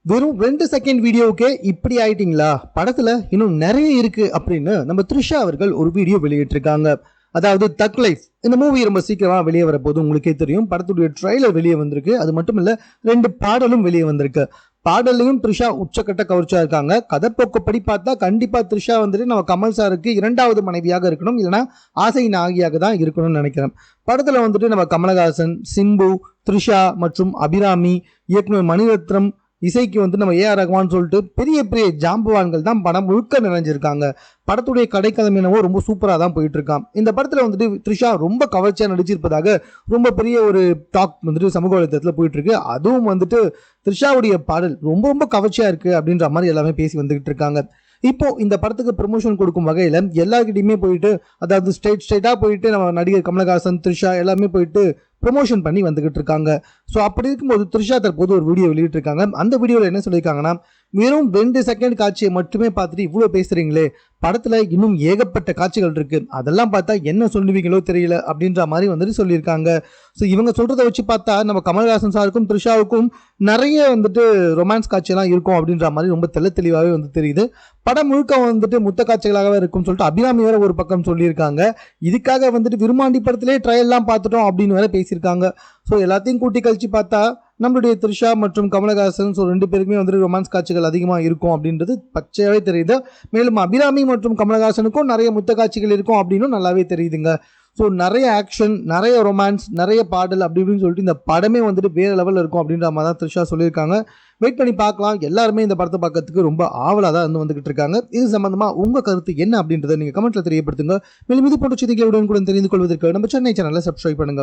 வெறும் 2 செகண்ட் வீடியோவுக்கே இப்படி ஆயிட்டீங்களா? படத்துல இன்னும் நிறைய இருக்கு அப்படின்னு நம்ம த்ரிஷா அவர்கள் ஒரு வீடியோ வெளியிட்டிருக்காங்க. அதாவது தக் லைஃப் இந்த மூவி ரொம்ப சீக்கிரமா வெளியே வரப்போது உங்களுக்கே தெரியும். படத்துடைய ட்ரைலர் வெளியே வந்திருக்கு. அது மட்டும் இல்ல 2 பாடலும் வெளியே வந்திருக்கு. பாடலையும் த்ரிஷா உச்சக்கட்ட கவர்ச்சியா இருக்காங்க. கதைப்போக்கப்படி பார்த்தா கண்டிப்பா த்ரிஷா வந்துட்டு நம்ம கமல் சாருக்கு 2வது மனைவியாக இருக்கணும், இல்லைன்னா ஆசை நாகியாக தான் இருக்கணும்னு நினைக்கிறேன். படத்துல வந்துட்டு நம்ம கமலஹாசன், சிம்பு, த்ரிஷா மற்றும் அபிராமி, இயக்குனர் மணிரத்னம், இசைக்கு வந்து நம்ம ஏஆர் ரஹ்மான் சொல்லிட்டு பெரிய பெரிய ஜாம்பவான்கள் தான் படம் முழுக்க நிறைஞ்சிருக்காங்க. படத்துடைய கடைக்கதம் என்னவோ ரொம்ப சூப்பராக தான் போயிட்டு இருக்கான். இந்த படத்தில் வந்துட்டு த்ரிஷா ரொம்ப கவர்ச்சியாக நடிச்சிருப்பதாக ரொம்ப பெரிய ஒரு டாக் வந்துட்டு சமூக வலைத்தளத்தில் போயிட்டு இருக்கு. அதுவும் வந்துட்டு த்ரிஷாவுடைய பாடல் ரொம்ப ரொம்ப கவர்ச்சியாக இருக்கு அப்படின்ற மாதிரி எல்லாமே பேசி வந்துகிட்டு இருக்காங்க. இப்போ இந்த படத்துக்கு ப்ரொமோஷன் கொடுக்கும் வகையில் எல்லாருக்கிட்டையுமே போயிட்டு, அதாவது ஸ்ட்ரெயிட்டாக போயிட்டு நம்ம நடிகர் கமலஹாசன், த்ரிஷா எல்லாமே போயிட்டு ப்ரொமோஷன் பண்ணி வந்துகிட்டு இருக்காங்க. ஸோ அப்படி இருக்கும்போது த்ரிஷா தற்போது ஒரு வீடியோ வெளியிட்டிருக்காங்க. அந்த வீடியோவில் என்ன சொல்லியிருக்காங்கன்னா, வெறும் 2 செகண்ட் காட்சியை மட்டுமே பார்த்துட்டு இவ்வளோ பேசுறீங்களே, படத்துல இன்னும் ஏகப்பட்ட காட்சிகள் இருக்கு, அதெல்லாம் பார்த்தா என்ன சொல்லுவீங்களோ தெரியல அப்படின்ற மாதிரி வந்துட்டு சொல்லியிருக்காங்க. ஸோ இவங்க சொல்றதை வச்சு பார்த்தா நம்ம கமல்ஹாசன் சாருக்கும் த்ரிஷாவுக்கும் நிறைய வந்துட்டு ரொமான்ஸ் காட்சியெல்லாம் இருக்கும் அப்படின்ற மாதிரி ரொம்ப தெளிவாகவே வந்து தெரியுது. படம் முழுக்க வந்துட்டு முத்த காட்சிகளாகவே இருக்கும்னு சொல்லிட்டு அபிராமி வேற ஒரு பக்கம் சொல்லியிருக்காங்க. இதுக்காக வந்துட்டு விருமாண்டி படத்திலே ட்ரையல்லாம் பார்த்துட்டோம் அப்படின்னு வேற பேசியிருக்காங்க. ஸோ எல்லாத்தையும் கூட்டி கழிச்சு பார்த்தா நம்மளுடைய த்ரிஷா மற்றும் கமலஹாசன் 2 பேருக்குமே வந்துட்டு ரொமான்ஸ் காட்சிகள் அதிகமாக இருக்கும் அப்படின்றது பச்சையாகவே தெரியுது. மேலும் அபிராமி மற்றும் கமலஹாசனுக்கும் நிறைய முத்த காட்சிகள் இருக்கும் அப்படின்னும் நல்லாவே தெரியுதுங்க. ஸோ நிறைய ஆக்ஷன், நிறைய ரொமான்ஸ், நிறைய பாடல் அப்படி இப்படின்னு சொல்லிட்டு இந்த படமே வந்துட்டு வேறு லெவலில் இருக்கும் அப்படின்ற மாதிரி தான் த்ரிஷா சொல்லியிருக்காங்க. வெயிட் பண்ணி பார்க்கலாம். எல்லாருமே இந்த படத்தை பார்க்கறதுக்கு ரொம்ப ஆவலாக தான் வந்துகிட்டு இருக்காங்க. இது சம்பந்தமாக உங்கள் கருத்து என்ன அப்படின்றத நீங்கள் கமெண்ட்டில் தெரியப்படுத்துங்க. மேலும் இது போன்ற செய்திகளுடன் கூட தெரிந்து கொள்வதற்கு நம்ம சென்னை சேனலை சப்ஸ்கிரைப் பண்ணுங்க.